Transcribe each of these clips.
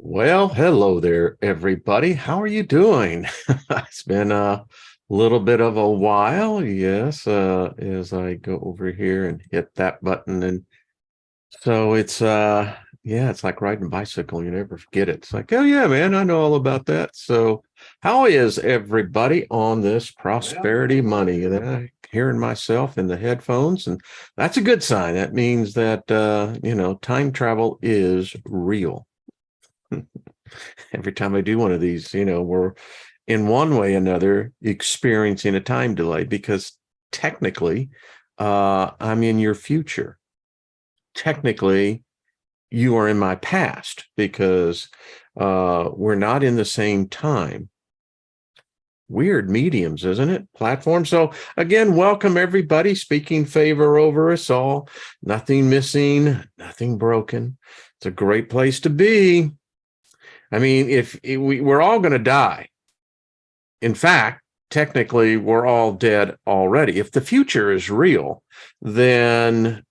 Well, hello there, everybody. How are you doing? It's been a little bit of a while, yes, as I go over here and hit that button. And so yeah, it's like riding a bicycle. You never forget it. It's like, oh yeah, man, I know all about that. So how is everybody on this prosperity money? And I'm hearing myself in the headphones, and that's a good sign. That means that time travel is real. Every time I do one of these, we're in one way or another experiencing a time delay because technically, I'm in your future. Technically, you are in my past because we're not in the same time. Weird mediums, isn't it? Platform. So again, welcome everybody. Speaking favor over us all. Nothing missing, nothing broken. It's a great place to be. I mean, if we're all going to die. In fact, technically, we're all dead already. If the future is real, then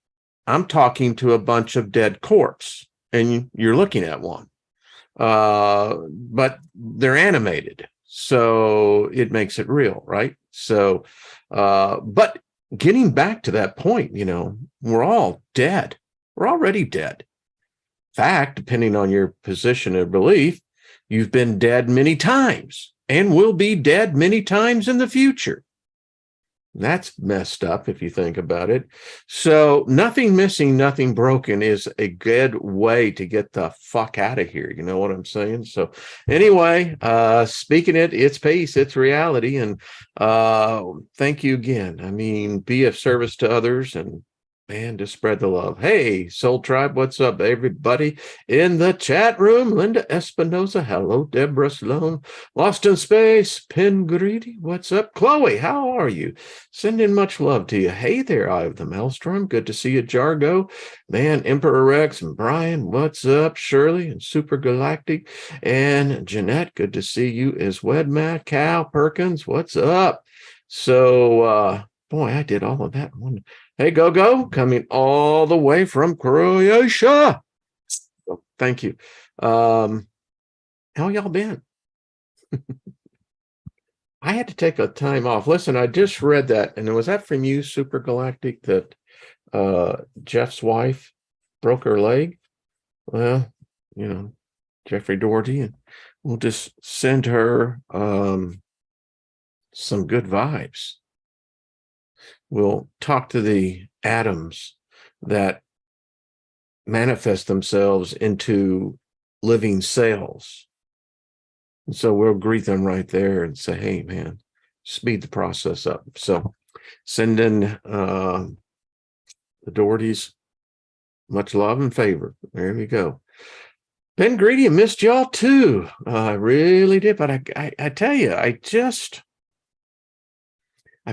I'm talking to a bunch of dead corpse, and you're looking at one. But they're animated, so it makes it real, right? So, but getting back to that point, we're all dead. We're already dead. Fact, depending on your position of belief, you've been dead many times and will be dead many times in the future. That's messed up if you think about it. So nothing missing, nothing broken is a good way to get the fuck out of here. You know what I'm saying? So anyway, speaking it's peace, it's reality. And thank you again. I mean, be of service to others and man, to spread the love. Hey, Soul Tribe, what's up, everybody in the chat room? Linda Espinosa, hello. Deborah Sloan, Lost in Space, Pin Greedy, what's up? Chloe, how are you? Sending much love to you. Hey there, Eye of the Maelstrom, good to see you, Jargo. Man, Emperor Rex and Brian, what's up? Shirley and Super Galactic and Jeanette, good to see you as Wedmat. Cal Perkins, what's up? So, boy, I did all of that one. Hey, Go, coming all the way from Croatia. Oh, thank you. How y'all been? I had to take a time off. Listen, I just read that, and was that from you, Super Galactic, that Jeff's wife broke her leg? Well, Jeffrey Doherty, and we'll just send her some good vibes. We'll talk to the atoms that manifest themselves into living cells. And so we'll greet them right there and say, hey, man, speed the process up. So send in the Dohertys much love and favor. There we go. Ben Greedy, missed y'all too. I really did. But I tell you, I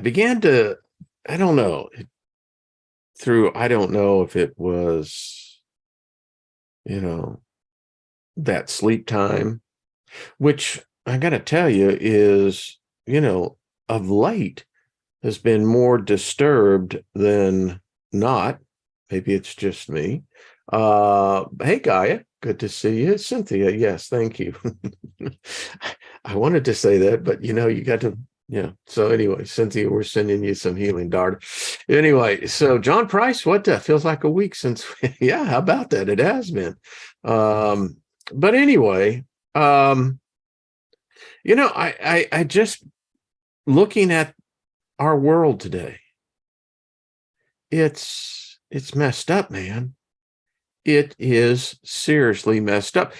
began to, I don't know if it was, that sleep time, which I got to tell you is, of late has been more disturbed than not. Maybe it's just me. Hey, Gaia, good to see you. Cynthia, yes, thank you. I wanted to say that, but you got to. Yeah. So anyway, Cynthia, we're sending you some healing dart. Anyway, so John Price, what feels like a week since? Yeah, how about that? It has been. But anyway, I just looking at our world today. It's messed up, man. It is seriously messed up.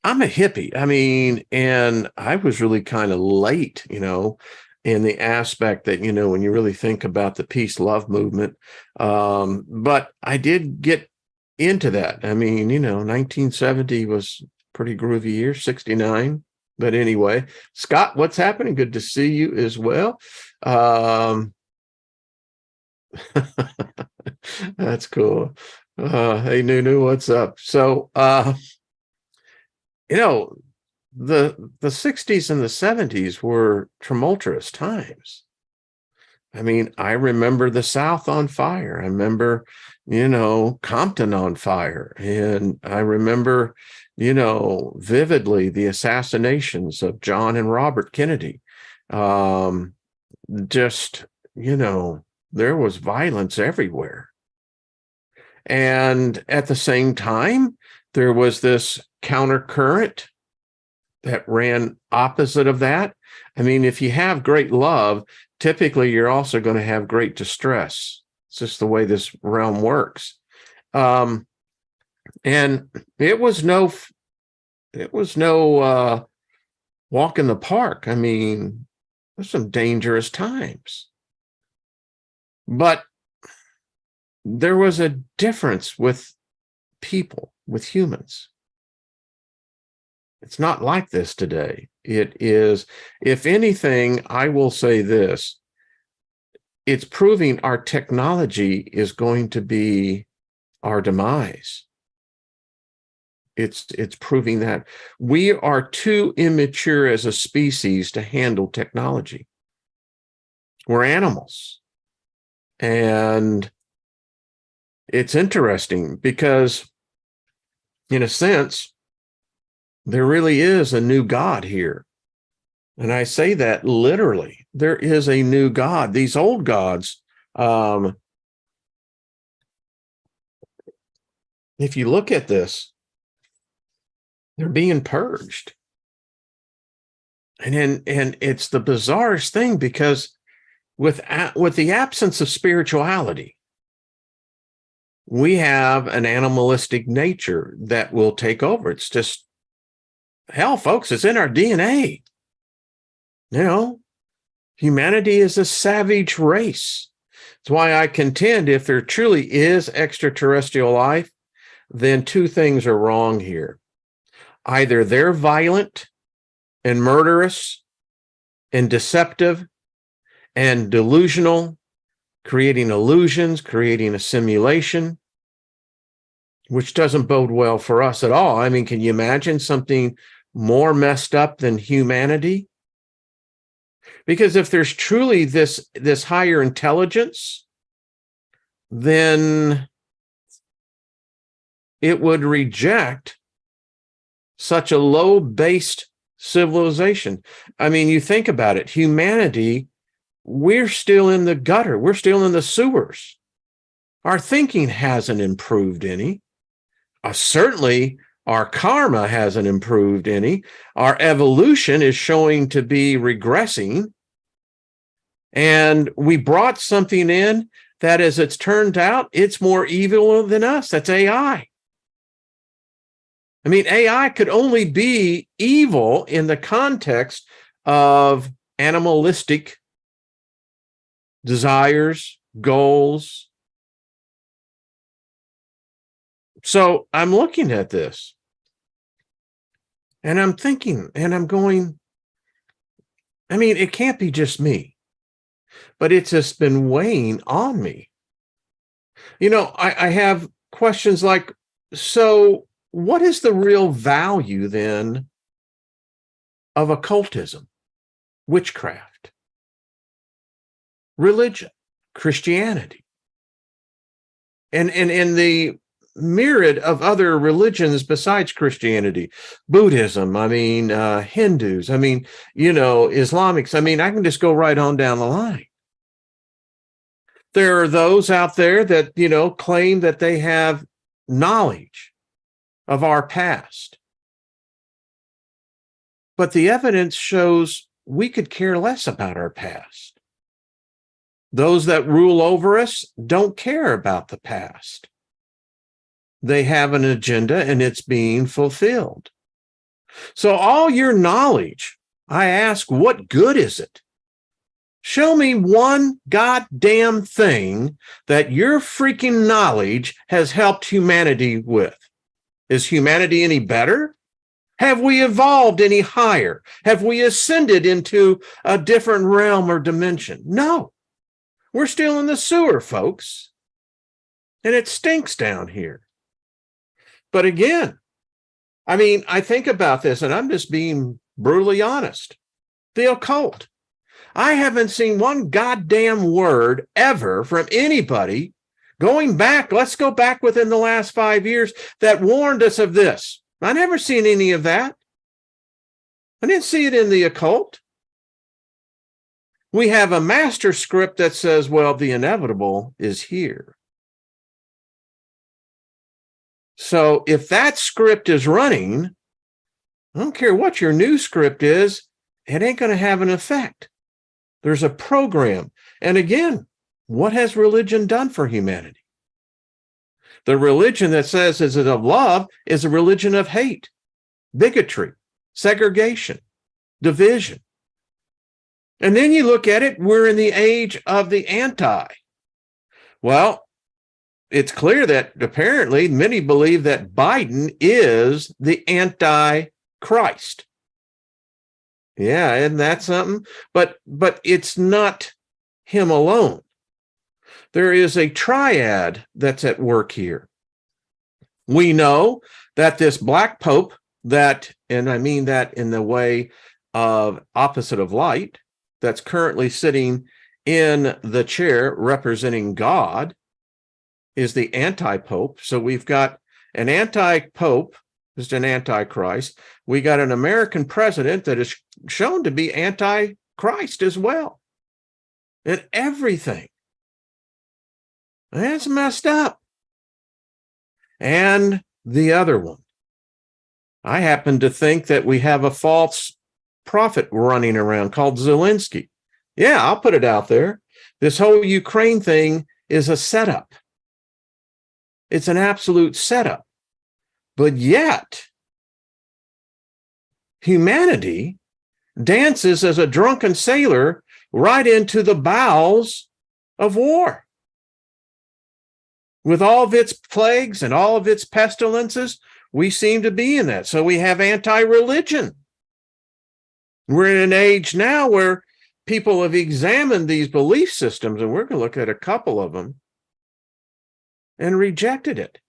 I'm a hippie. I mean, and I was really kind of late, in the aspect that, when you really think about the peace love movement. But I did get into that. I mean, 1970 was pretty groovy year, 69. But anyway, Scott, what's happening? Good to see you as well. That's cool. Hey, Nunu, what's up? So, the 60s and the 70s were tumultuous times. I mean, I remember the South on fire. I remember, Compton on fire. And I remember, vividly the assassinations of John and Robert Kennedy. Just, there was violence everywhere. And at the same time, there was this countercurrent that ran opposite of that. I mean, if you have great love, typically you're also going to have great distress. It's just the way this realm works. And it was no walk in the park. I mean, there's some dangerous times. But there was a difference with people, with humans. It's not like this today. It is, if anything, I will say this, it's proving our technology is going to be our demise. It's proving that we are too immature as a species to handle technology. We're animals. And it's interesting because, in a sense, there really is a new God here. And I say that literally. There is a new God. These old gods, if you look at this, they're being purged. And it's the bizarrest thing, because with the absence of spirituality, we have an animalistic nature that will take over. It's just, hell, folks, it's in our DNA. Humanity is a savage race. That's why I contend, if there truly is extraterrestrial life, then two things are wrong here. Either they're violent and murderous and deceptive and delusional, creating illusions, creating a simulation, which doesn't bode well for us at all. I mean, can you imagine something more messed up than humanity? Because if there's truly this higher intelligence, then it would reject such a low-based civilization. I mean, you think about it, humanity, we're still in the gutter. We're still in the sewers. Our thinking hasn't improved any. Certainly, our karma hasn't improved any. Our evolution is showing to be regressing. And we brought something in that, as it's turned out, it's more evil than us. That's AI. I mean, AI could only be evil in the context of animalistic desires, goals. So I'm looking at this and I'm thinking and I'm going, I mean, it can't be just me, but it's just been weighing on me. I have questions like, so what is the real value then of occultism, witchcraft, religion, Christianity, and the myriad of other religions besides Christianity, Buddhism, I mean, Hindus, I mean, Islamics, I mean, I can just go right on down the line. There are those out there that, claim that they have knowledge of our past. But the evidence shows we could care less about our past. Those that rule over us don't care about the past. They have an agenda and it's being fulfilled. So all your knowledge, I ask, what good is it? Show me one goddamn thing that your freaking knowledge has helped humanity with. Is humanity any better? Have we evolved any higher? Have we ascended into a different realm or dimension? No. We're still in the sewer, folks. And it stinks down here. But again, I mean, I think about this, and I'm just being brutally honest. The occult. I haven't seen one goddamn word ever from anybody Going back, let's go back within the last 5 years that warned us of this. I never seen any of that. I didn't see it in the occult. We have a master script that says, well, the inevitable is here. So if that script is running, I don't care what your new script is, it ain't going to have an effect. There's a program. And again, what has religion done for humanity? The religion that says is it of love is a religion of hate, bigotry, segregation, division. And then you look at it, we're in the age of the anti. Well, it's clear that apparently many believe that Biden is the AntiChrist. Yeah, isn't that something? But it's not him alone. There is a triad that's at work here. We know that this black pope that, and I mean that in the way of opposite of light, that's currently sitting in the chair representing God, is the anti-pope. So we've got an anti-pope, just an antichrist. We got an American president that is shown to be anti-Christ as well. And everything. That's messed up. And the other one. I happen to think that we have a false prophet running around called Zelensky. Yeah, I'll put it out there. This whole Ukraine thing is a setup. It's an absolute setup. But yet, humanity dances as a drunken sailor right into the bowels of war. With all of its plagues and all of its pestilences, we seem to be in that. So we have anti-religion. We're in an age now where people have examined these belief systems, and we're going to look at a couple of them, and rejected it.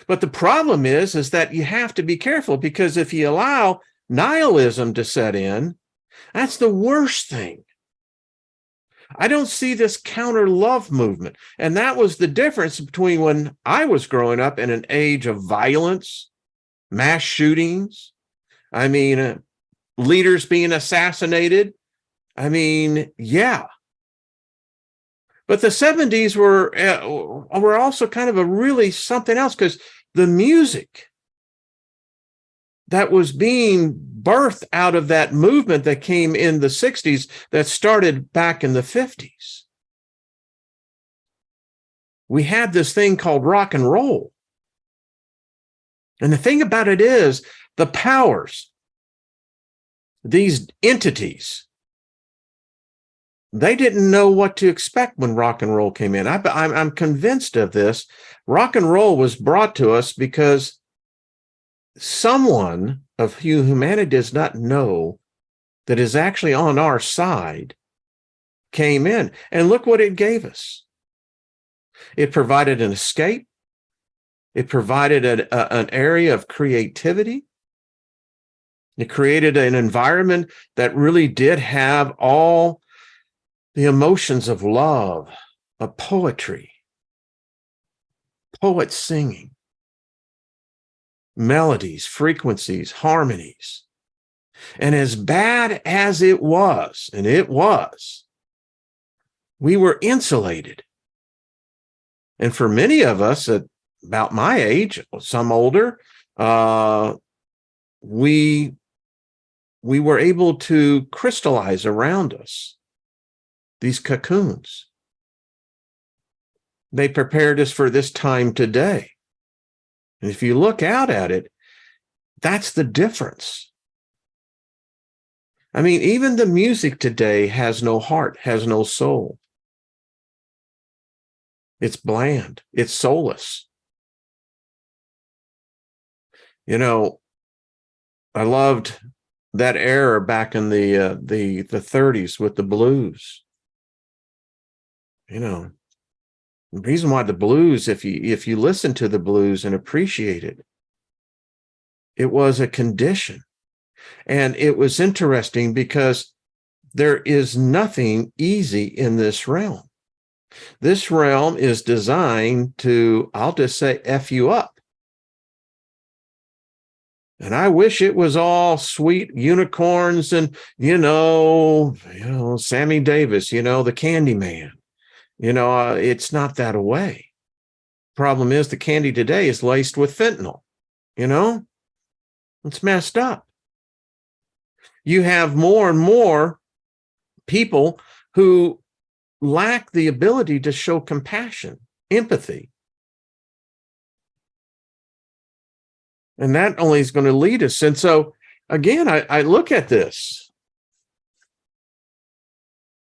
But the problem is that you have to be careful, because if you allow nihilism to set in, that's the worst thing. I don't see this counter love movement. And that was the difference between when I was growing up in an age of violence, mass shootings, leaders being assassinated. Yeah. But the 70s were also kind of a really something else, because the music that was being birthed out of that movement that came in the 60s that started back in the 50s. We had this thing called rock and roll. And the thing about it is the powers, these entities, they didn't know what to expect when rock and roll came in. I'm convinced of this. Rock and roll was brought to us because someone of humanity does not know that is actually on our side came in. And look what it gave us. It provided an escape. It provided an area of creativity. It created an environment that really did have all the emotions of love, of poetry, poets singing, melodies, frequencies, harmonies. And as bad as it was, and it was, we were insulated. And for many of us at about my age, some older, we were able to crystallize around us these cocoons. They prepared us for this time today. And if you look out at it, that's the difference. Even the music today has no heart, has no soul. It's bland. It's soulless. I loved that era back in the 30s with the blues. The reason why the blues, if you listen to the blues and appreciate it, it was a condition. And it was interesting because there is nothing easy in this realm. This realm is designed to, I'll just say, F you up. And I wish it was all sweet unicorns and, Sammy Davis, the Candy Man. It's not that way. Problem is the candy today is laced with fentanyl. It's messed up. You have more and more people who lack the ability to show compassion, empathy. And that only is going to lead us. And so, again, I look at this.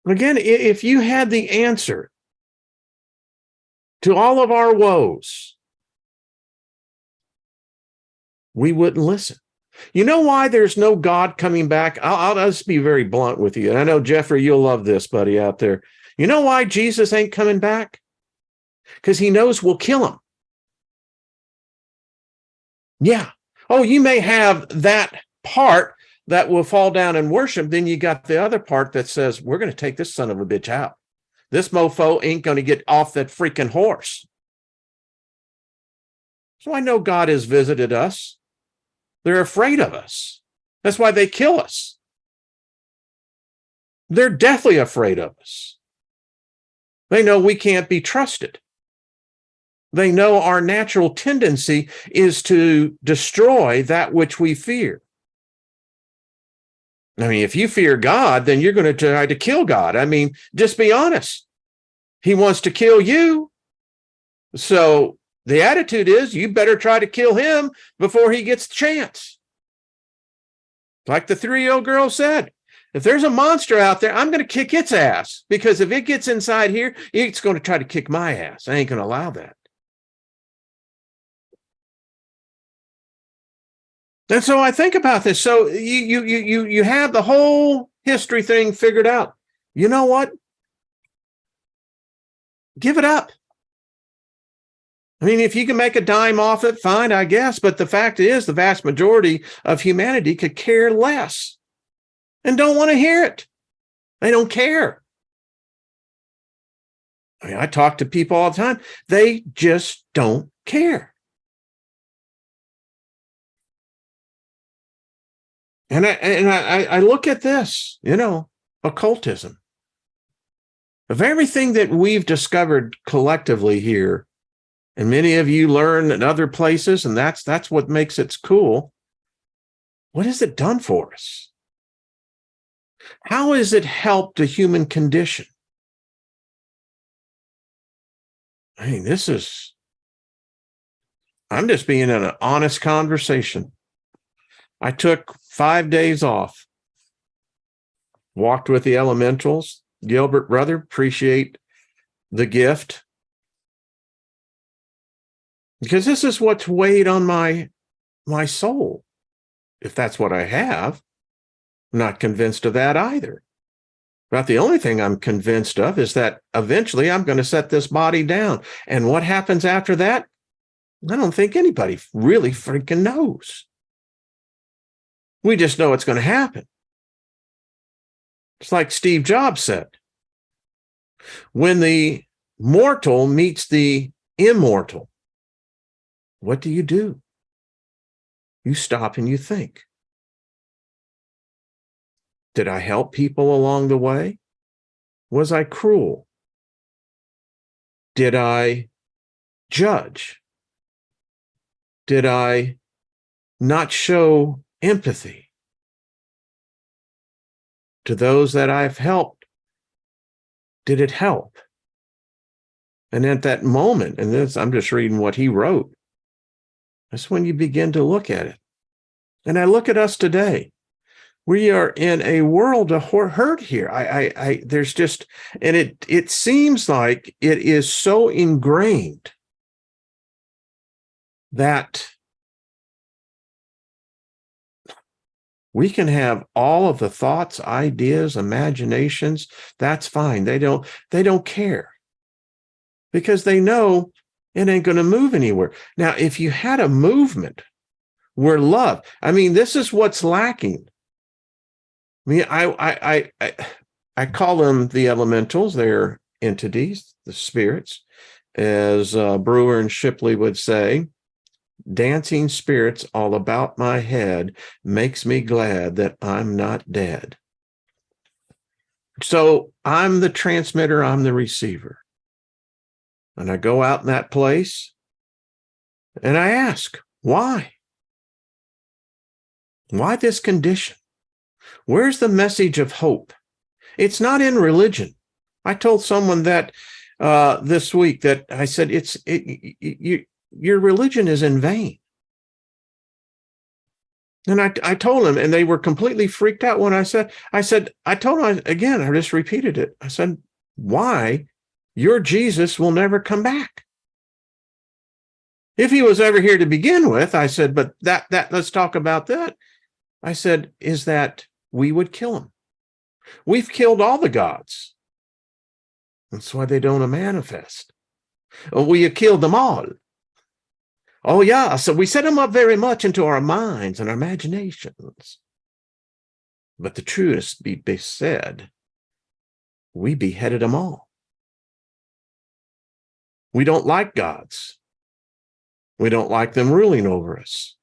Again, if you had the answer to all of our woes, we wouldn't listen. You know why there's no God coming back? I'll just be very blunt with you. And I know, Jeffrey, you'll love this, buddy, out there. You know why Jesus ain't coming back? Because he knows we'll kill him. Yeah. Oh, you may have that part that will fall down and worship. Then you got the other part that says, we're going to take this son of a bitch out. This mofo ain't going to get off that freaking horse. So I know God has visited us. They're afraid of us. That's why they kill us. They're deathly afraid of us. They know we can't be trusted. They know our natural tendency is to destroy that which we fear. I mean, if you fear God, then you're going to try to kill God. I mean, just be honest. He wants to kill you. So the attitude is you better try to kill him before he gets the chance. Like the 3-year-old girl said, if there's a monster out there, I'm going to kick its ass, because if it gets inside here, it's going to try to kick my ass. I ain't going to allow that. And so I think about this. So you have the whole history thing figured out. You know what? Give it up. I mean, if you can make a dime off it, fine, I guess. But the fact is, the vast majority of humanity could care less and don't want to hear it. They don't care. I mean, I talk to people all the time. They just don't care. And I look at this, occultism. Of everything that we've discovered collectively here, and many of you learn in other places, and that's what makes it cool. What has it done for us? How has it helped the human condition? I mean, I'm just being in an honest conversation. I took 5 days off, walked with the elementals. Gilbert, brother, appreciate the gift. Because this is what's weighed on my soul. If that's what I have, I'm not convinced of that either. But the only thing I'm convinced of is that eventually I'm going to set this body down. And what happens after that? I don't think anybody really freaking knows. We just know it's going to happen. It's like Steve Jobs said. When the mortal meets the immortal, what do? You stop and you think. Did I help people along the way? Was I cruel? Did I judge? Did I not show empathy to those that I've helped? Did it help? And at that moment, and this, I'm just reading what he wrote, that's when you begin to look at it. And I look at us today. We are in a world of hurt here. There's just, and it seems like it is so ingrained that we can have all of the thoughts, ideas, imaginations. That's fine. They don't care, because they know it ain't going to move anywhere. Now, if you had a movement where love, I mean, this is what's lacking. I mean, I call them the elementals. They're entities, the spirits, as Brewer and Shipley would say, dancing spirits all about my head makes me glad that I'm not dead. So I'm the transmitter, I'm the receiver. And I go out in that place and I ask, why? Why this condition? Where's the message of hope? It's not in religion. I told someone that this week that I said, your religion is in vain. And I told them, and they were completely freaked out when I told them again, I just repeated it. I said, why? Your Jesus will never come back. If he was ever here to begin with, I said, but that let's talk about that. I said, is that we would kill him. We've killed all the gods. That's why they don't manifest. We have killed them all. Oh, yeah. So we set them up very much into our minds and our imaginations. But the truest be said, we beheaded them all. We don't like gods. We don't like them ruling over us.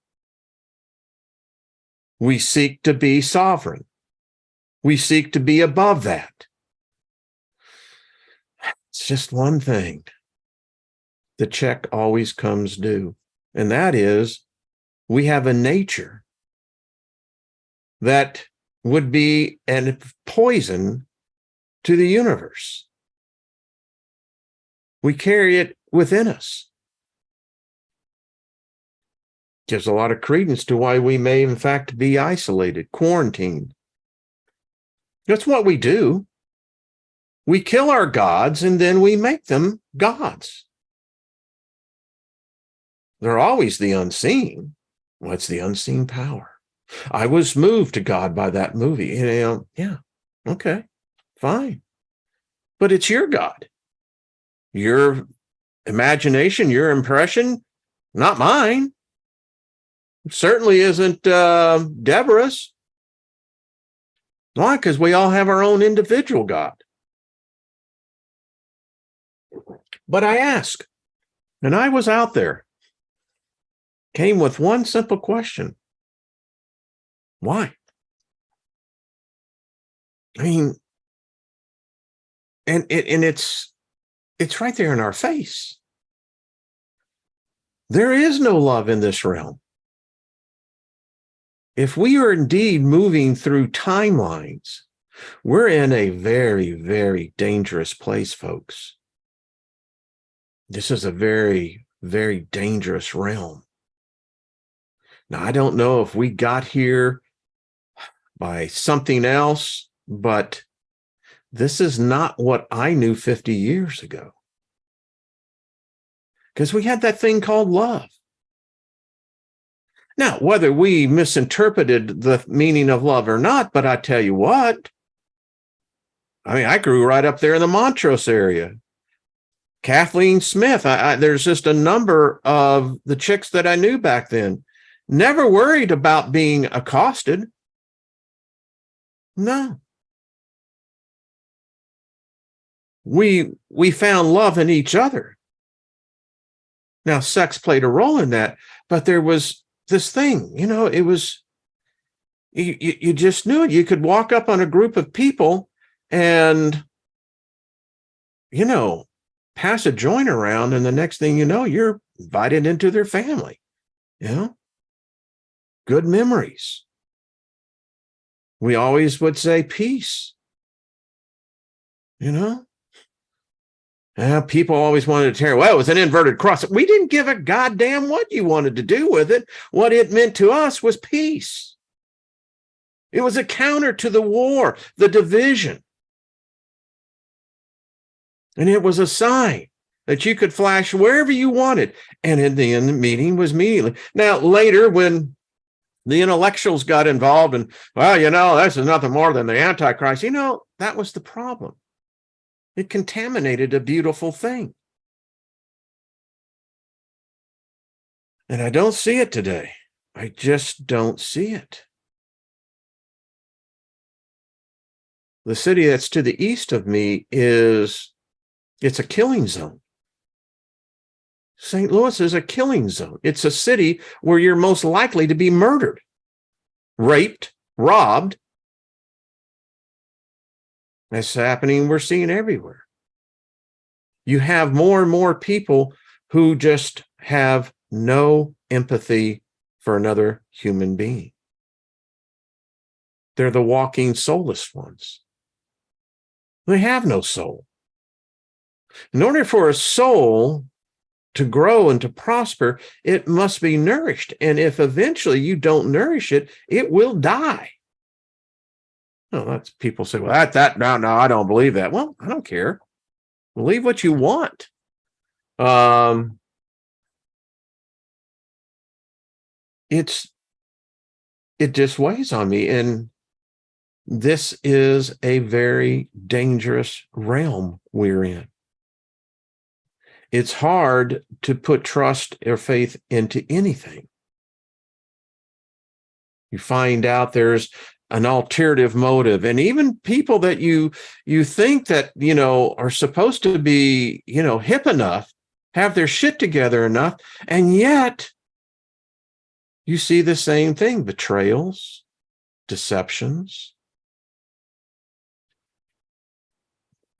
We seek to be sovereign. We seek to be above that. It's just one thing. The check always comes due. And that is, we have a nature that would be a poison to the universe. We carry it within us. Gives a lot of credence to why we may, in fact, be isolated, quarantined. That's what we do. We kill our gods and then we make them gods. They're always the unseen. What's the unseen power? I was moved to God by that movie. Yeah, okay, fine. But it's your God. Your imagination, your impression, not mine. It certainly isn't Deborah's. Why? Because we all have our own individual God. But I ask, and I was out there, came with one simple question. Why? I mean, and it's right there in our face. There is no love in this realm. If we are indeed moving through timelines, we're in a very, very dangerous place, folks. This is a very, very dangerous realm. Now, I don't know if we got here by something else, but this is not what I knew 50 years ago. Because we had that thing called love. Now, whether we misinterpreted the meaning of love or not, but I tell you what, I mean, I grew right up there in the Montrose area. Kathleen Smith, there's just a number of the chicks that I knew back then. Never worried about being accosted. No. We found love in each other. Now, sex played a role in that, but there was this thing, it was, you just knew it. You could walk up on a group of people and, pass a joint around, and the next thing you know, you're invited into their family. Good memories. We always would say peace. People always wanted to tear, well, it was an inverted cross. We didn't give a goddamn what you wanted to do with it. What it meant to us was peace. It was a counter to the war, the division. And it was a sign that you could flash wherever you wanted. And in the end, the meeting was immediately. Now, later, when the intellectuals got involved and, well, this is nothing more than the AntiChrist, that was the problem. It contaminated a beautiful thing. And I don't see it today. I just don't see it. The city that's to the east of me is It's a killing zone. St. Louis is a killing zone. It's a city where you're most likely to be murdered, raped, robbed. That's happening. We're seeing everywhere. You have more and more people who just have no empathy for another human being. They're the walking soulless ones. They have no soul. In order for a soul to grow and to prosper, it must be nourished. And if eventually you don't nourish it, it will die. No, that's people say, well, no, I don't believe that. Well, I don't care. Believe what you want. It just weighs on me. And this is a very dangerous realm we're in. It's hard to put trust or faith into anything. You find out there's an alternative motive, and even people that you think that, are supposed to be, hip enough, have their shit together enough, and yet you see the same thing: betrayals, deceptions.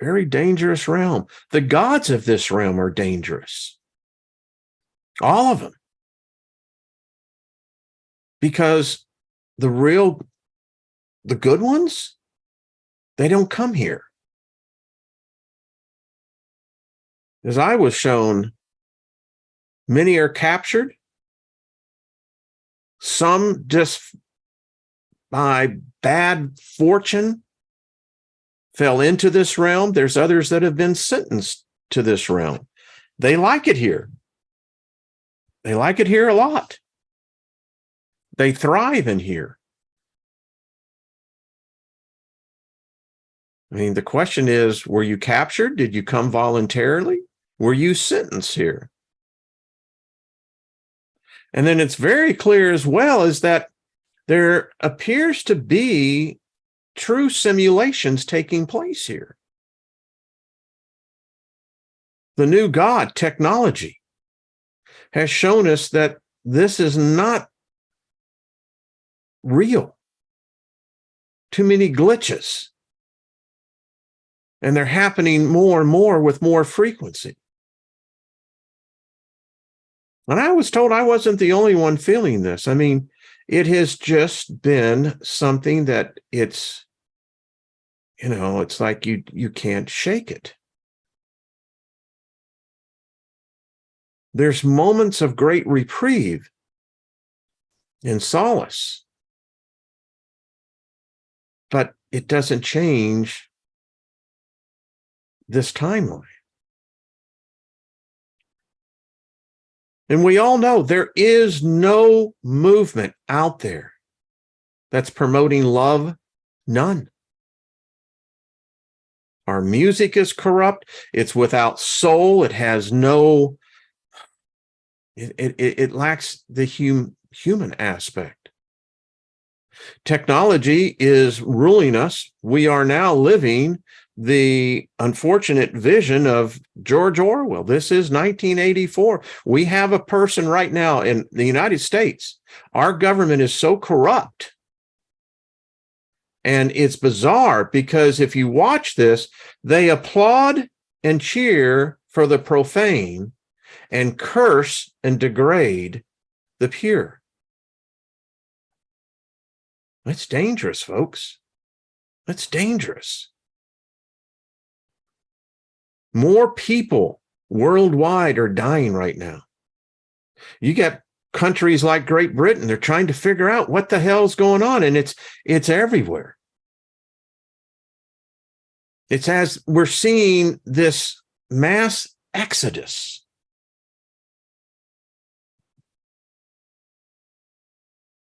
Very dangerous realm. The gods of this realm are dangerous. All of them. Because the good ones, they don't come here. As I was shown, many are captured. Some just by bad fortune fell into this realm. There's others that have been sentenced to this realm. They like it here. They like it here a lot. They thrive in here. I mean, the question is, were you captured? Did you come voluntarily? Were you sentenced here? And then it's very clear as well is that there appears to be true simulations taking place here. The new God, technology, has shown us that this is not real. Too many glitches. And they're happening more and more with more frequency. And I was told I wasn't the only one feeling this. I mean, it has just been something that it's like you can't shake it. There's moments of great reprieve and solace, but it doesn't change this timeline. And we all know there is no movement out there that's promoting love. None. Our music is corrupt. It's without soul. It has no, it lacks the human aspect. Technology is ruling us. We are now living the unfortunate vision of George Orwell. This is 1984. We have a person right now in the United States. Our government is so corrupt. And it's bizarre because if you watch this, they applaud and cheer for the profane and curse and degrade the pure. That's dangerous, folks. That's dangerous. More people worldwide are dying right now. You get countries like Great Britain, they're trying to figure out what the hell's going on, and it's everywhere. It's as we're seeing this mass exodus.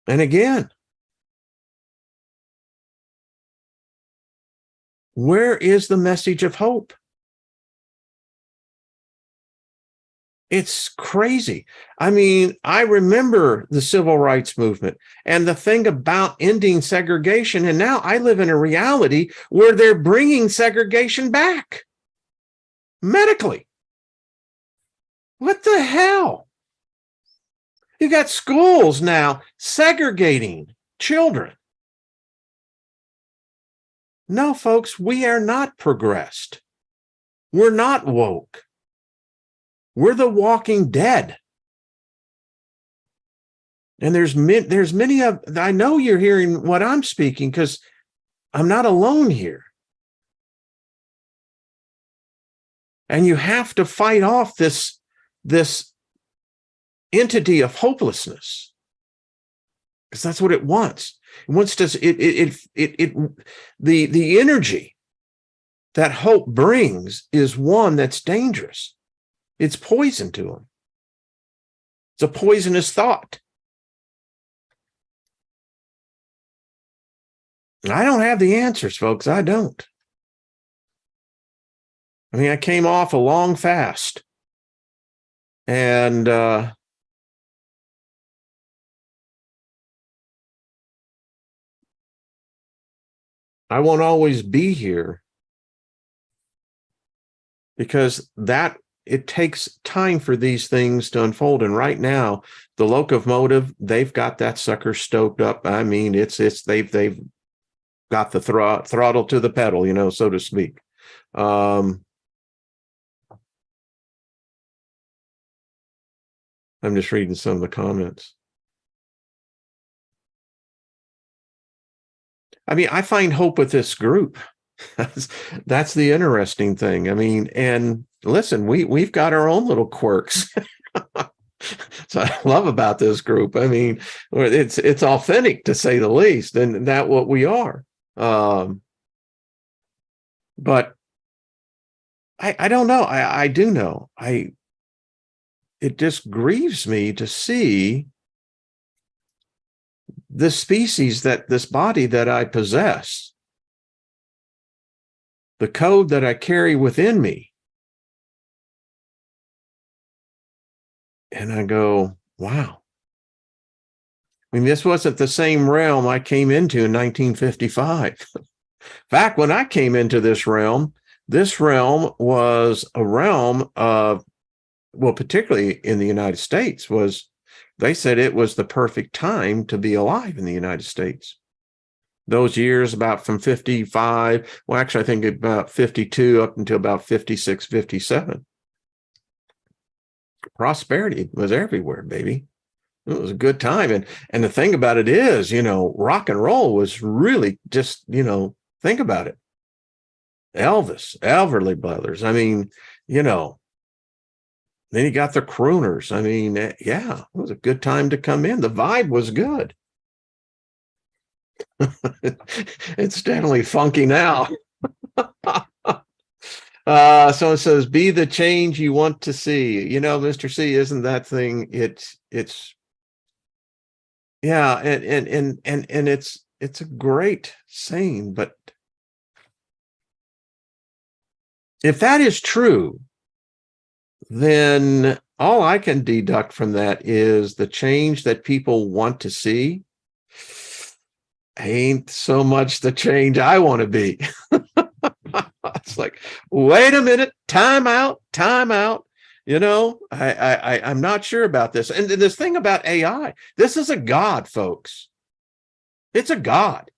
And again, where is the message of hope? It's crazy. I mean, I remember the civil rights movement and the thing about ending segregation. And now I live in a reality where they're bringing segregation back. medically. What the hell? You got schools now segregating children. No, folks, we are not progressed. We're not woke. We're the walking dead. And there's many of, I know you're hearing what I'm speaking because I'm not alone here. And you have to fight off this entity of hopelessness, because that's what it wants. It wants to, the energy that hope brings is one that's dangerous. It's poison to them. It's a poisonous thought. I don't have the answers, folks. I don't. I mean, I came off a long fast, and I won't always be here, because that it takes time for these things to unfold. And right now, the Locomotive, they've got that sucker stoked up. I mean, they've got the throttle to the pedal, you know, so to speak. I'm just reading some of the comments. I mean, I find hope with this group. That's the interesting thing. I mean, and listen, we've got our own little quirks. So I love about this group. I mean, it's authentic, to say the least, and that's what we are. But I don't know. I do know. It just grieves me to see the species, that this body that I possess, the code that I carry within me. And I go, wow. I mean, this wasn't the same realm I came into in 1955. In fact, when I came into this realm was a realm of, well, particularly in the United States, they said it was the perfect time to be alive in the United States. Those years about from 55, well, actually, I think about 52 up until about 56, 57. Prosperity was everywhere, baby. It was a good time. And the thing about it is, you know, rock and roll was really just, you know, think about it. Elvis, Everly Brothers. I mean, you know, then you got the crooners. I mean, yeah, it was a good time to come in. The vibe was good. It's definitely funky now. So it says, be the change you want to see. You know, Mr. C, isn't that thing? It's yeah, and it's a great saying, but if that is true, then all I can deduct from that is the change that people want to see ain't so much the change I want to be. It's like, wait a minute, time out. You know, I'm not sure about this. And this thing about AI, this is a god, folks. It's a god.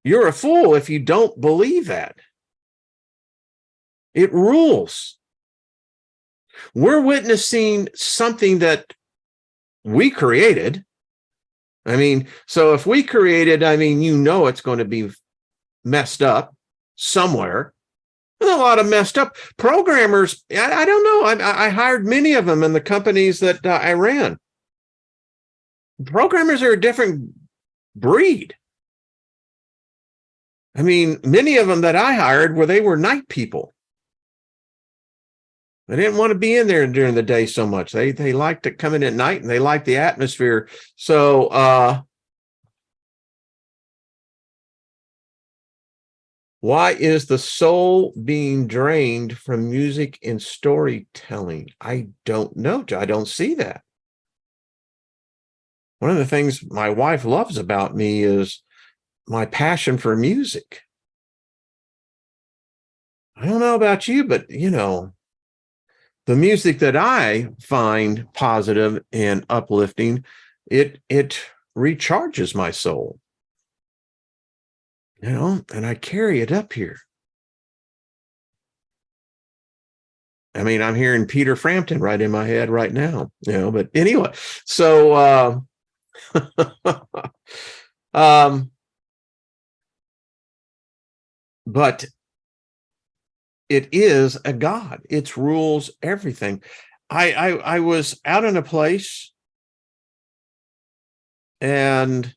You're a fool if you don't believe that. It rules. We're witnessing something that we created. I mean, so if we created, I mean, you know, it's going to be messed up somewhere. There's a lot of messed up programmers. I don't know. I hired many of them in the companies that I ran. Programmers are a different breed. I mean, many of them that I hired were night people. They didn't want to be in there during the day so much. They liked to come in at night, and they liked the atmosphere. So why is the soul being drained from music and storytelling? I don't know. I don't see that. One of the things my wife loves about me is my passion for music. I don't know about you, but the music that I find positive and uplifting, it recharges my soul, and I carry it up here. I mean, I'm hearing Peter Frampton right in my head right now, but anyway, so but it is a God. It rules everything. I was out in a place and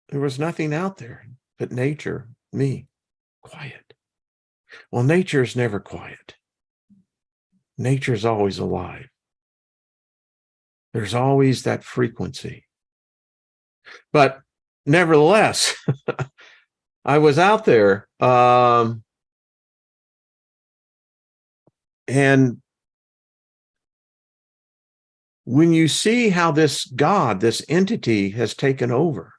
there was nothing out there but nature, me, quiet. Well, nature's never quiet. Nature's always alive. There's always that frequency. But nevertheless, I was out there, and when you see how this God, this entity has taken over,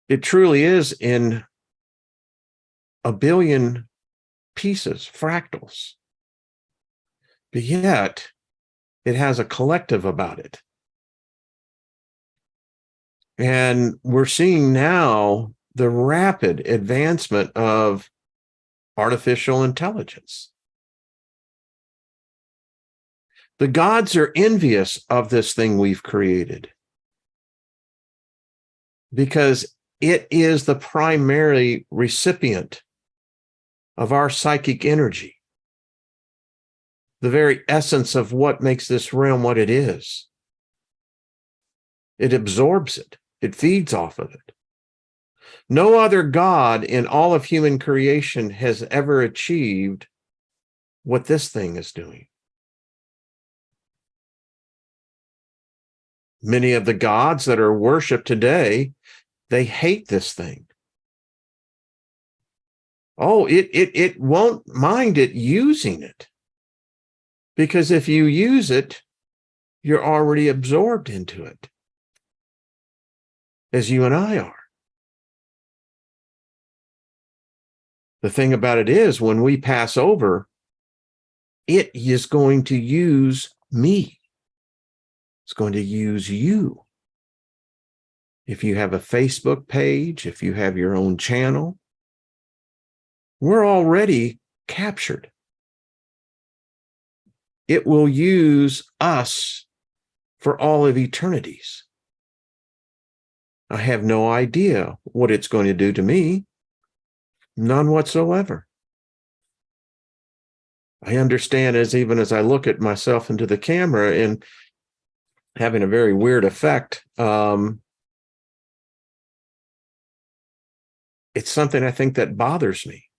it truly is in a billion pieces, fractals, but yet it has a collective about it. And we're seeing now the rapid advancement of artificial intelligence. The gods are envious of this thing we've created because it is the primary recipient of our psychic energy, the very essence of what makes this realm what it is. It absorbs it. It feeds off of it. No other God in all of human creation has ever achieved what this thing is doing. Many of the gods that are worshipped today, they hate this thing. Oh, it won't mind it using it. Because if you use it, you're already absorbed into it, as you and I are. The thing about it is, when we pass over, it is going to use me. It's going to use you. If you have a Facebook page, if you have your own channel, we're already captured. It will use us for all of eternities. I have no idea what it's going to do to me. None whatsoever. I understand even as I look at myself into the camera and having a very weird effect. It's something I think that bothers me.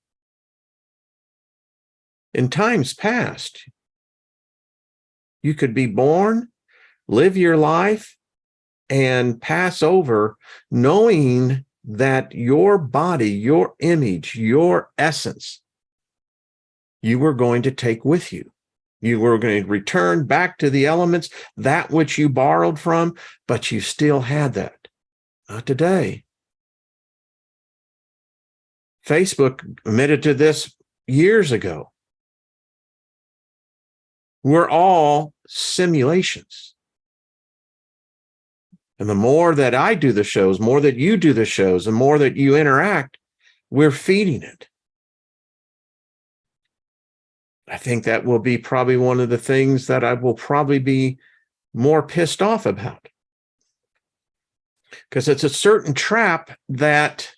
In times past, you could be born, live your life, and pass over knowing that your body, your image, your essence, you were going to take with you. You were going to return back to the elements, that which you borrowed from, but you still had that. Not today. Facebook admitted to this years ago. We're all simulations. And the more that I do the shows, more that you do the shows, the more that you interact, we're feeding it. I think that will be probably one of the things that I will probably be more pissed off about. Because it's a certain trap that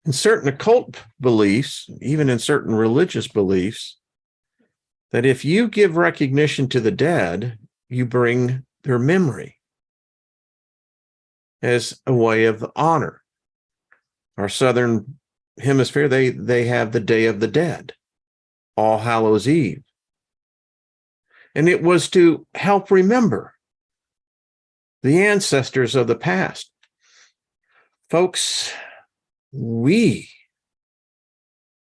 in certain occult beliefs, even in certain religious beliefs, that if you give recognition to the dead, you bring their memory as a way of honor. Our Southern Hemisphere, they have the Day of the Dead, All Hallows Eve. And it was to help remember the ancestors of the past. Folks, we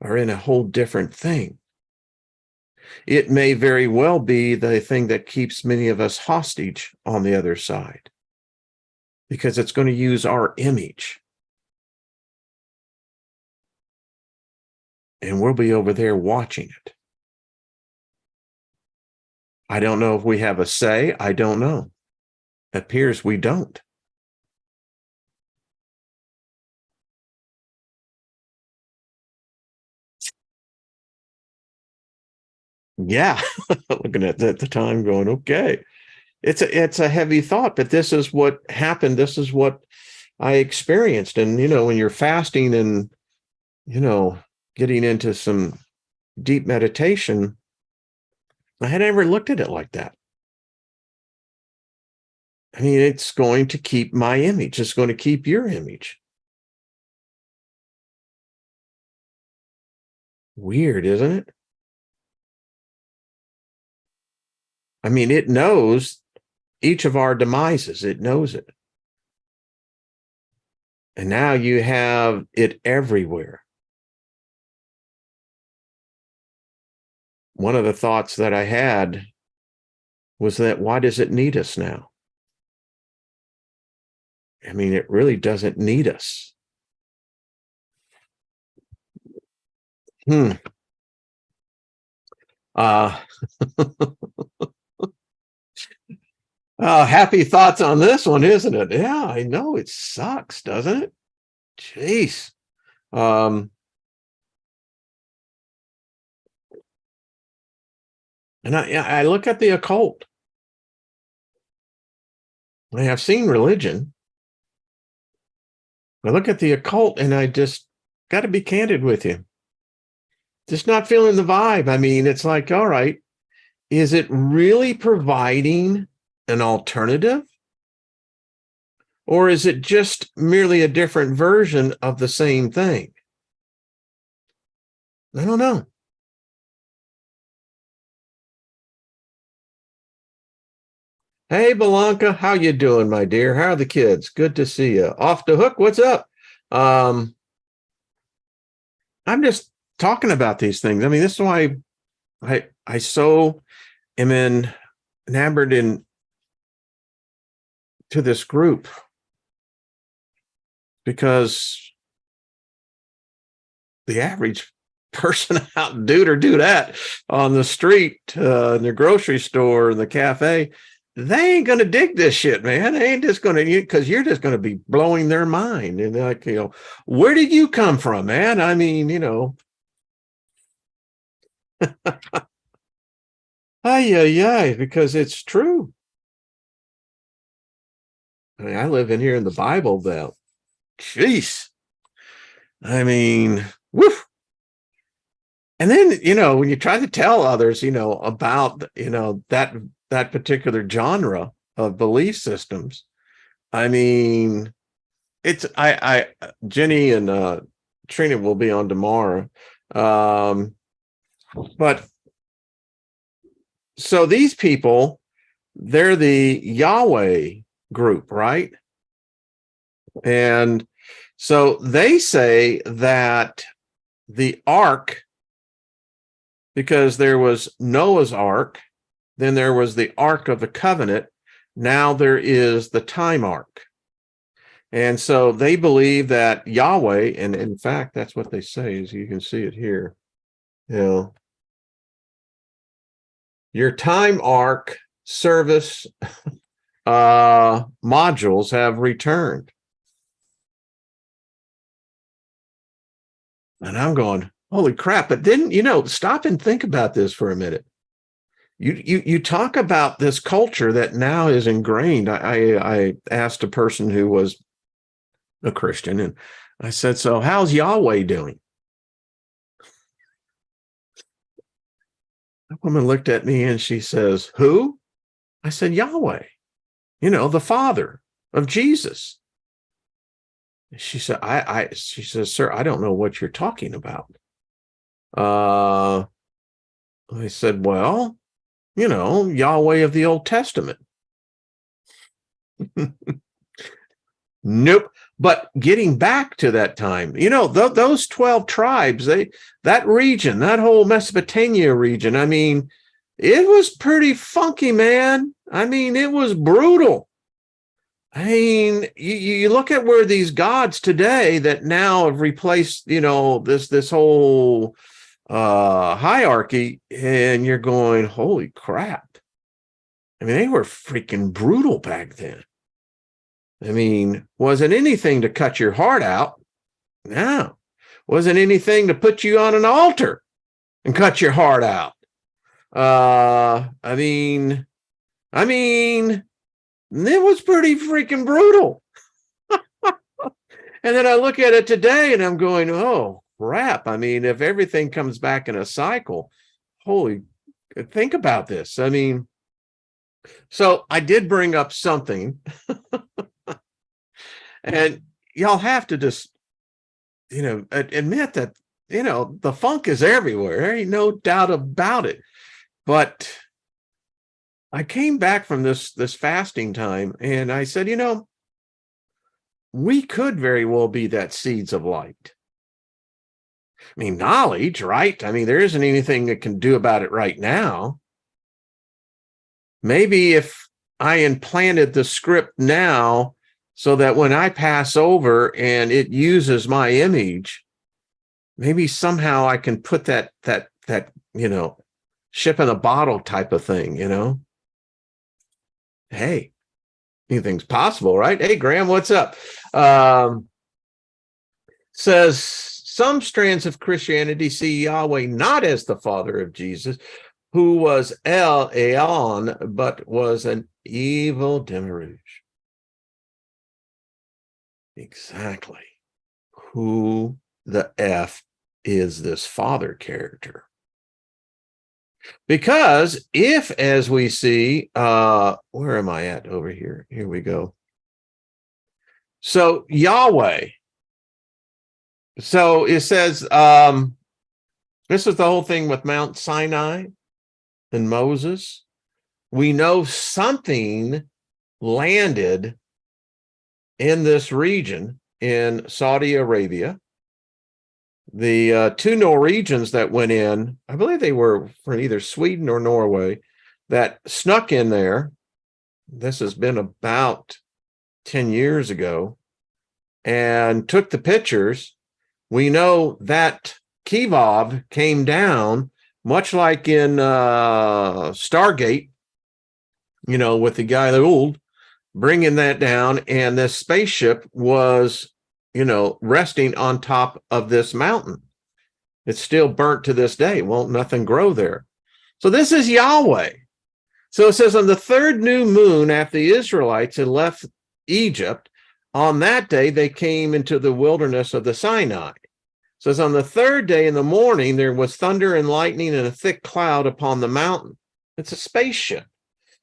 are in a whole different thing. It may very well be the thing that keeps many of us hostage on the other side, because it's going to use our image. and we'll be over there watching it. I don't know if we have a say. I don't know. It appears we don't. Yeah, looking at the time going, okay. It's a heavy thought, but this is what happened. This is what I experienced. And, when you're fasting and, getting into some deep meditation, I had never looked at it like that. I mean, it's going to keep my image. It's going to keep your image. Weird, isn't it? I mean, it knows each of our demises. It knows it. And now you have it everywhere. One of the thoughts that I had was that, why does it need us now? I mean, it really doesn't need us. Happy thoughts on this one, isn't it? Yeah, I know it sucks, doesn't it? Jeez. And I look at the occult. I have seen religion. I look at the occult and I just got to be candid with you. Just not feeling the vibe. I mean, it's like, all right, is it really providing an alternative? Or is it just merely a different version of the same thing? I don't know. Hey, Belanca, how you doing, my dear? How are the kids? Good to see you. Off the hook, what's up? I'm just talking about these things. I mean, this is why I so am enamored in to this group, because the average person out, dude or dudette on the street, in the grocery store, in the cafe, they ain't going to dig this shit, man. They ain't just going to, because you're just going to be blowing their mind. And they're like, where did you come from, man? I mean, because it's true. I mean, I live in here in the Bible Belt. Jeez. I mean, woof. And then, when you try to tell others, about, that particular genre of belief systems, I mean, it's, Jenny and Trina will be on tomorrow. But so these people, they're the Yahweh group, right? And so they say that the ark, because there was Noah's ark, then there was the Ark of the Covenant, now there is the time ark. And so they believe that Yahweh, and in fact, that's what they say, as you can see it here, your time ark service modules have returned. And I'm going, holy crap. But then, stop and think about this for a minute. You talk about this culture that now is ingrained. I asked a person who was a Christian, and I said, so how's Yahweh doing? The woman looked at me and she says, who? I said, Yahweh, the Father of Jesus. She said, she says, sir, I don't know what you're talking about. I said, well, Yahweh of the Old Testament. Nope. But getting back to that time, those 12 tribes, that region, that whole Mesopotamia region, I mean, it was pretty funky, man. I mean, it was brutal. I mean, you look at where these gods today that now have replaced, this whole hierarchy, and you're going, holy crap. I mean, they were freaking brutal back then. I mean, wasn't anything to cut your heart out. No. Wasn't anything to put you on an altar and cut your heart out. I mean, it was pretty freaking brutal. And then I look at it today and I'm going, oh, crap. I mean, if everything comes back in a cycle, think about this. I mean, so I did bring up something, and y'all have to just, admit that, the funk is everywhere. There ain't no doubt about it. But I came back from this fasting time and I said, we could very well be that seeds of light. I mean, knowledge, right? I mean, there isn't anything that can do about it right now. Maybe if I implanted the script now so that when I pass over and it uses my image, maybe somehow I can put that ship in a bottle type of thing, Hey, anything's possible, right? Hey, Graham, what's up? Says some strands of Christianity see Yahweh not as the father of Jesus, who was El Elyon, but was an evil demiurge. Exactly. Who the F is this father character? Because if, as we see, where am I at over here? Here we go. So Yahweh. So it says, this is the whole thing with Mount Sinai and Moses. We know something landed in this region in Saudi Arabia. The two Norwegians that went in, I believe they were from either Sweden or Norway, that snuck in there. This has been about 10 years ago, and took the pictures. We know that Kivov came down, much like in Stargate, with the guy, the old, bringing that down, and this spaceship was resting on top of this mountain. It's still burnt to this day. Won't nothing grow there. So this is Yahweh. So it says on the third new moon after the Israelites had left Egypt, on that day they came into the wilderness of the Sinai. It says on the third day in the morning there was thunder and lightning and a thick cloud upon the mountain. It's a spaceship.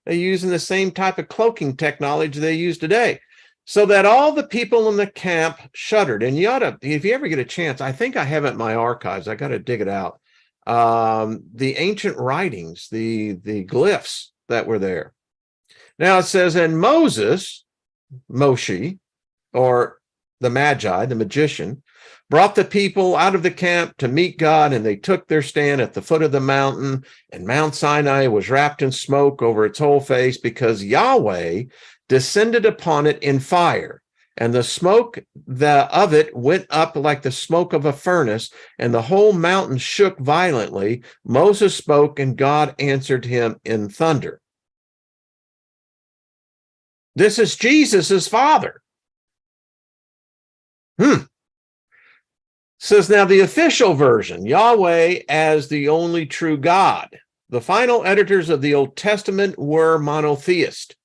They're using the same type of cloaking technology they use today. So that all the people in the camp shuddered. And you ought to, if you ever get a chance, I think I have it in my archives. I got to dig it out. The ancient writings, the glyphs that were there. Now it says, and Moshe, or the Magi, the magician, brought the people out of the camp to meet God, and they took their stand at the foot of the mountain, and Mount Sinai was wrapped in smoke over its whole face, because Yahweh descended upon it in fire, and the smoke of it went up like the smoke of a furnace, and the whole mountain shook violently. Moses spoke, and God answered him in thunder. This is Jesus's father. Says now the official version, Yahweh as the only true God. The final editors of the Old Testament were monotheist.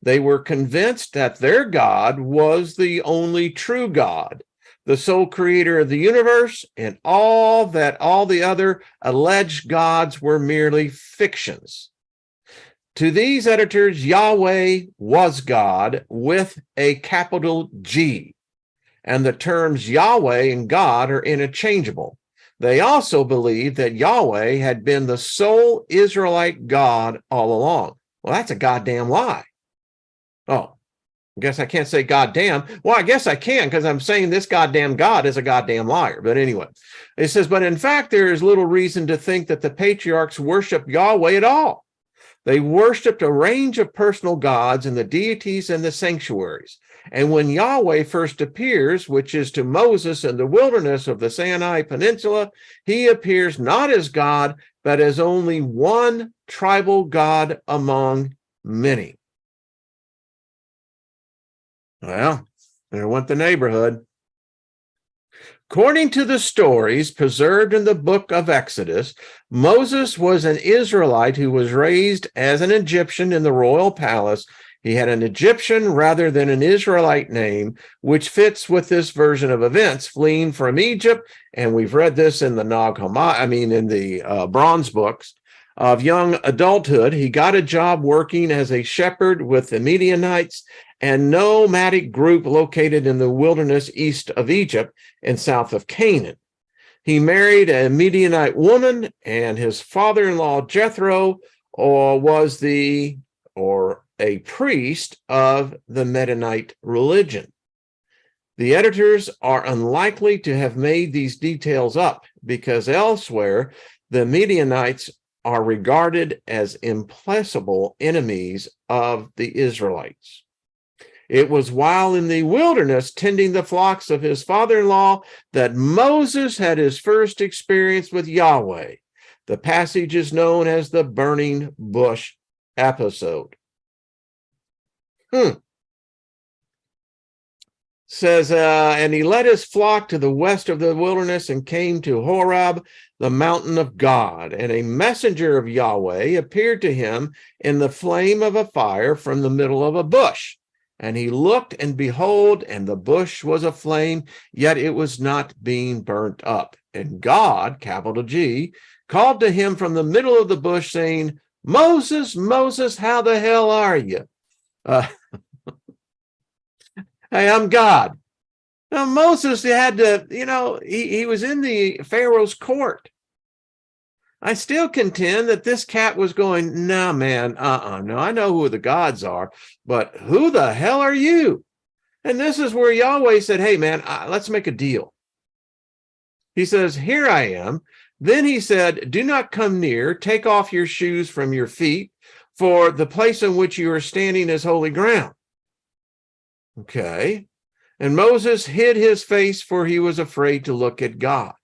They were convinced that their God was the only true God, the sole creator of the universe, and all the other alleged gods were merely fictions. To these editors, Yahweh was God with a capital G, and the terms Yahweh and God are interchangeable. They also believed that Yahweh had been the sole Israelite God all along. Well, that's a goddamn lie. Oh, I guess I can't say goddamn. Well, I guess I can, because I'm saying this goddamn God is a goddamn liar. But anyway, it says, but in fact, there is little reason to think that the patriarchs worship Yahweh at all. They worshipped a range of personal gods and the deities and the sanctuaries. And when Yahweh first appears, which is to Moses in the wilderness of the Sinai Peninsula, he appears not as God, but as only one tribal God among many. Well, there went the neighborhood. According to the stories preserved in the book of Exodus, Moses was an Israelite who was raised as an Egyptian in the royal palace. He had an Egyptian rather than an Israelite name, which fits with this version of events, fleeing from Egypt. And we've read this in the in the Bronze books. Of young adulthood, he got a job working as a shepherd with the Midianites, a nomadic group located in the wilderness east of Egypt and south of Canaan. He married a Midianite woman, and his father-in-law Jethro was a priest of the Mennonite religion. The editors are unlikely to have made these details up because elsewhere the Midianites are regarded as implacable enemies of the Israelites. It was while in the wilderness tending the flocks of his father-in-law that Moses had his first experience with Yahweh. The passage is known as the burning bush episode. Says, and he led his flock to the west of the wilderness and came to Horeb, the mountain of God. And a messenger of Yahweh appeared to him in the flame of a fire from the middle of a bush. And he looked, and behold, and the bush was aflame, yet it was not being burnt up. And God, capital G, called to him from the middle of the bush, saying, Moses, Moses, how the hell are you? Hey, I'm God. Now, Moses had to, he was in the Pharaoh's court. I still contend that this cat was going, nah, man, no, I know who the gods are, but who the hell are you? And this is where Yahweh said, hey, man, let's make a deal. He says, here I am. Then he said, do not come near, take off your shoes from your feet, for the place in which you are standing is holy ground. Okay. And Moses hid his face, for he was afraid to look at God.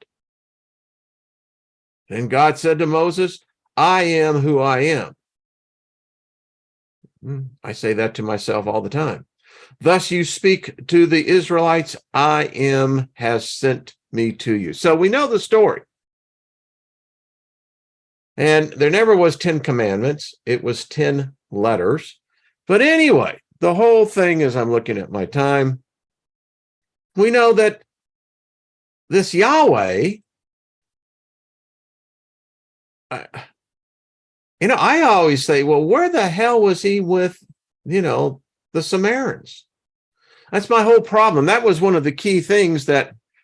And God said to Moses, I am who I am. I say that to myself all the time. Thus you speak to the Israelites, I am has sent me to you. So we know the story. And there never was 10 commandments. It was 10 letters. But anyway, the whole thing, as I'm looking at my time, we know that this Yahweh, I always say, well, where the hell was he with, the Samaritans? That's my whole problem. That was one of the key things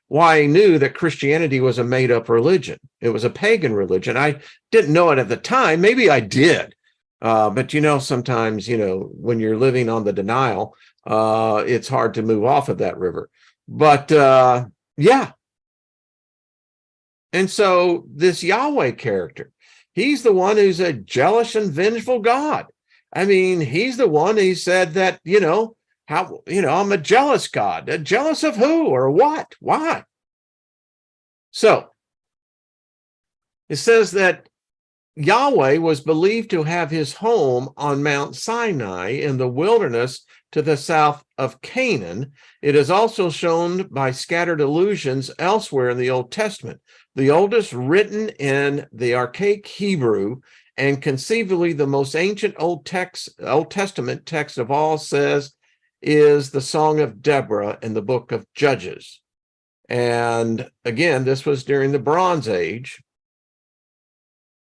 why I knew that Christianity was a made-up religion. It was a pagan religion. I didn't know it at the time. Maybe I did. But sometimes, when you're living on the denial, it's hard to move off of that river. But yeah. And so this Yahweh character, he's the one who's a jealous and vengeful God. I mean, he's the one who said that, I'm a jealous God. Jealous of who or what? Why? So it says that Yahweh was believed to have his home on Mount Sinai in the wilderness to the south of Canaan. It is also shown by scattered allusions elsewhere in the Old Testament. The oldest written in the archaic Hebrew and conceivably the most ancient Old Testament text of all is the Song of Deborah in the book of Judges. And again, this was during the Bronze Age.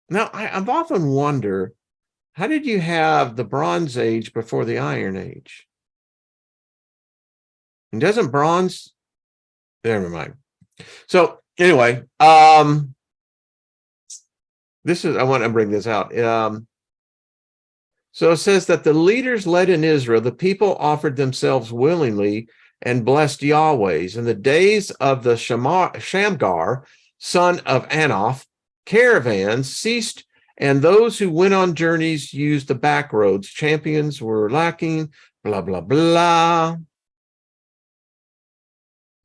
Now, I've often wondered, how did you have the Bronze Age before the Iron Age? And doesn't bronze... Never mind. So anyway, I want to bring this out. So it says that the leaders led in Israel, the people offered themselves willingly and blessed Yahweh's. In the days of the Shamgar, son of Anoth, caravans ceased and those who went on journeys used the back roads. Champions were lacking, blah, blah, blah.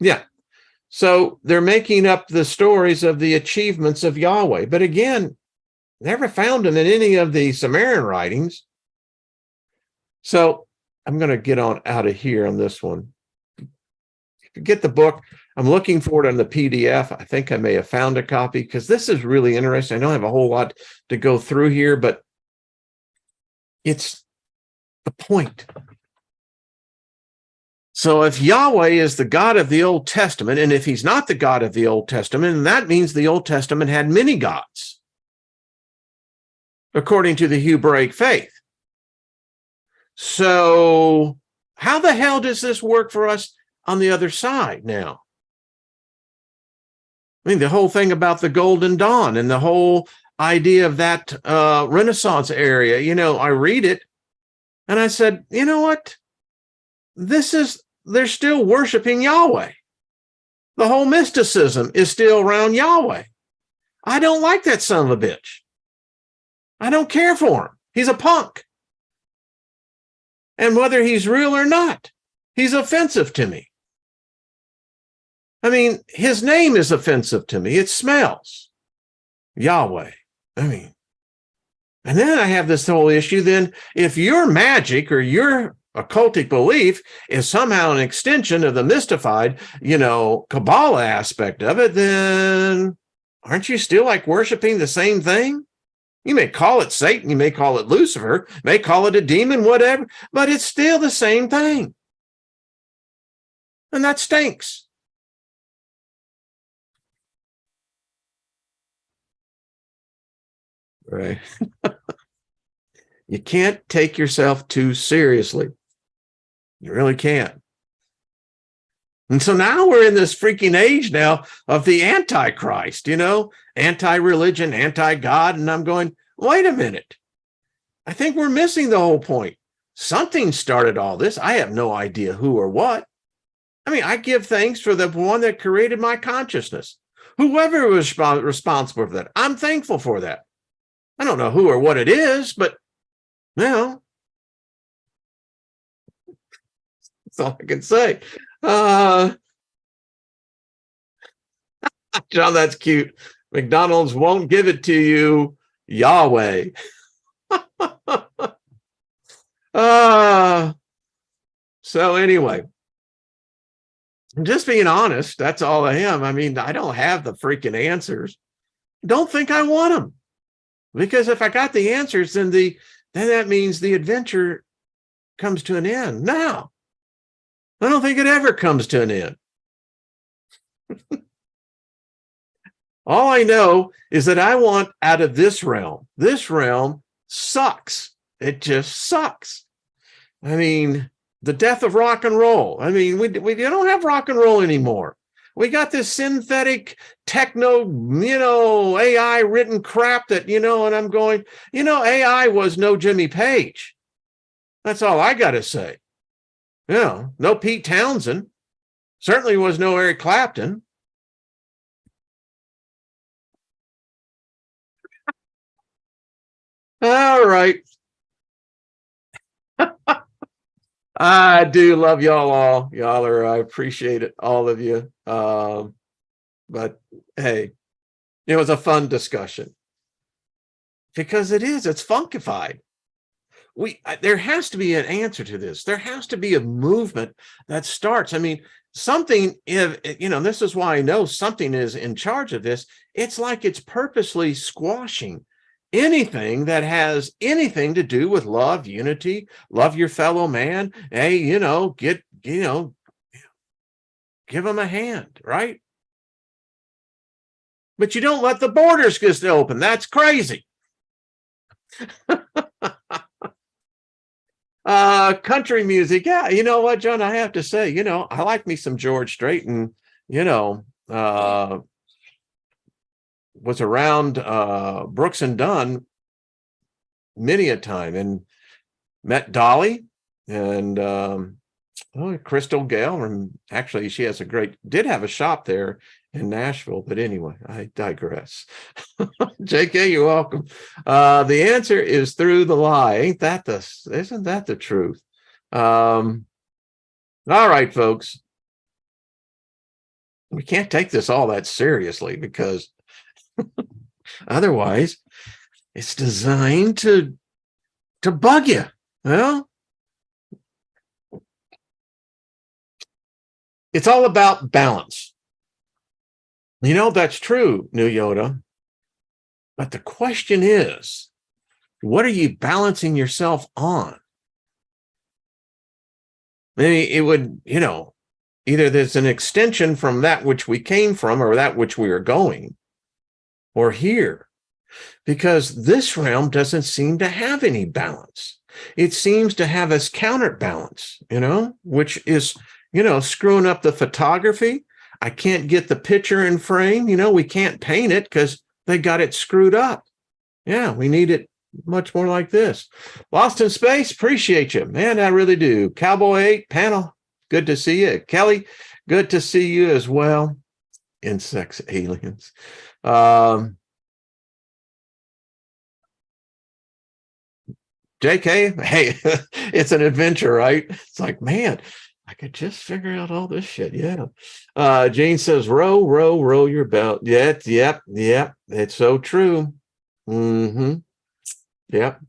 Yeah. So they're making up the stories of the achievements of Yahweh. But again, never found them in any of the Sumerian writings. So I'm going to get on out of here on this one. If you get the book, I'm looking for it on the PDF. I think I may have found a copy because this is really interesting. I don't have a whole lot to go through here, but it's the point. So if Yahweh is the God of the Old Testament, and if he's not the God of the Old Testament, and that means the Old Testament had many gods, according to the Hebraic faith. So how the hell does this work for us on the other side now? I mean, the whole thing about the Golden Dawn and the whole idea of that Renaissance area, you know, I read it and I said, you know what? They're still worshiping Yahweh. The whole mysticism is still around Yahweh. I don't like that son of a bitch. I don't care for him. He's a punk. And whether he's real or not, he's offensive to me. I mean, his name is offensive to me. It smells. Yahweh. I mean, and then I have this whole issue. Then if your magic or your occultic belief is somehow an extension of the mystified, you know, Kabbalah aspect of it, then aren't you still like worshiping the same thing? You may call it Satan, you may call it Lucifer, may call it a demon, whatever, but it's still the same thing. And that stinks. Right. You can't take yourself too seriously. You really can't. And so now we're in this freaking age now of the AntiChrist, you know, anti-religion, anti-God. And I'm going, wait a minute. I think we're missing the whole point. Something started all this. I have no idea who or what. I mean, I give thanks for the one that created my consciousness. Whoever was responsible for that, I'm thankful for that. I don't know who or what it is, but, you know, that's all I can say. John, that's cute. McDonald's won't give it to you, Yahweh. So anyway, I'm just being honest. That's all I am. I mean, I don't have the freaking answers. Don't think I want them, because if I got the answers, then that means the adventure comes to an end. No, I don't think it ever comes to an end. All I know is that I want out of this realm. This realm sucks. It just sucks. I mean, the death of rock and roll. I mean, we don't have rock and roll anymore. We got this synthetic techno, you know, AI written crap that, you know, and I'm going, you know, AI was no Jimmy Page. That's all I got to say. You know, no Pete Townsend. Certainly was no Eric Clapton. All right. I do love y'all all. Y'all are, I appreciate it, all of you. But hey, it was a fun discussion because it's funkified. There has to be an answer to this. There has to be a movement that starts. I mean, something, if you know, this is why I know something is in charge of this. It's like it's purposely squashing anything that has anything to do with love, unity, love your fellow man. Hey, you know, give them a hand, right? But you don't let the borders get open. That's crazy. Country music. Yeah, you know what, John, I have to say, you know, I like me some George Strait, and, you know, was around Brooks and Dunn many a time and met Dolly and Crystal Gale. And actually, she has did have a shop there in Nashville. But anyway, I digress. JK, you're welcome. The answer is through the lie. Isn't that the truth? All right, folks. We can't take this all that seriously, because otherwise it's designed to bug you. Well, it's all about balance. That's true, New Yoda. But the question is, what are you balancing yourself on? Maybe it would, either there's an extension from that which we came from or that which we are going, or here, because this realm doesn't seem to have any balance. It seems to have us counterbalance, which is, screwing up the photography. I can't get the picture in frame. We can't paint it because they got it screwed up. Yeah, we need it much more like this. Lost in Space, appreciate you, man. I really do. Cowboy 8 panel, good to see you. Kelly, good to see you as well. Insects, aliens. JK, hey, it's an adventure, right? It's like, man, I could just figure out all this shit. Yeah. Jane says, row, row, row your boat. Yep. It's so true. Yep.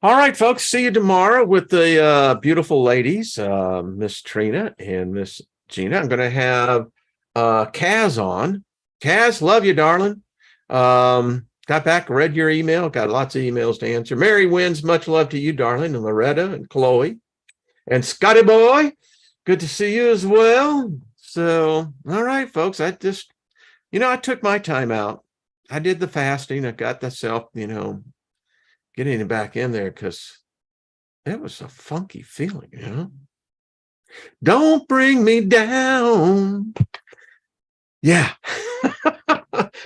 All right, folks. See you tomorrow with the beautiful ladies, Miss Trina and Miss Gina. I'm going to have Kaz on. Kaz, love you, darling. Got back, read your email, got lots of emails to answer. Mary Wins, much love to you, darling, and Loretta and Chloe. And Scotty Boy, good to see you as well. So, all right, folks, I just, I took my time out. I did the fasting. I got myself, getting it back in there because it was a funky feeling, Don't bring me down. Yeah.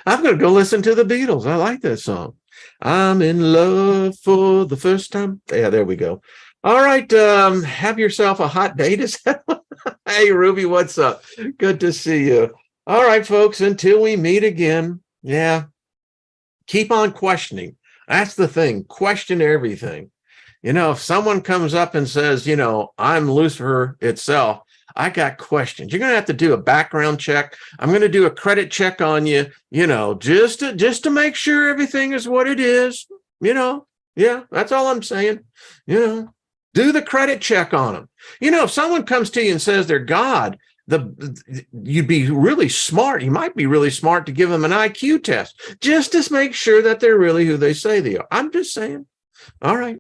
I'm going to go listen to the Beatles. I like that song. I'm in love for the first time. Yeah, there we go. All right. Have yourself a hot date. Hey, Ruby, what's up? Good to see you. All right, folks, until we meet again. Yeah. Keep on questioning. That's the thing. Question everything. If someone comes up and says, I'm Lucifer itself, I got questions. You're going to have to do a background check. I'm going to do a credit check on you, just to make sure everything is what it is, Yeah, that's all I'm saying. Do the credit check on them. If someone comes to you and says they're God, you'd be really smart. You might be really smart to give them an IQ test just to make sure that they're really who they say they are. I'm just saying. All right.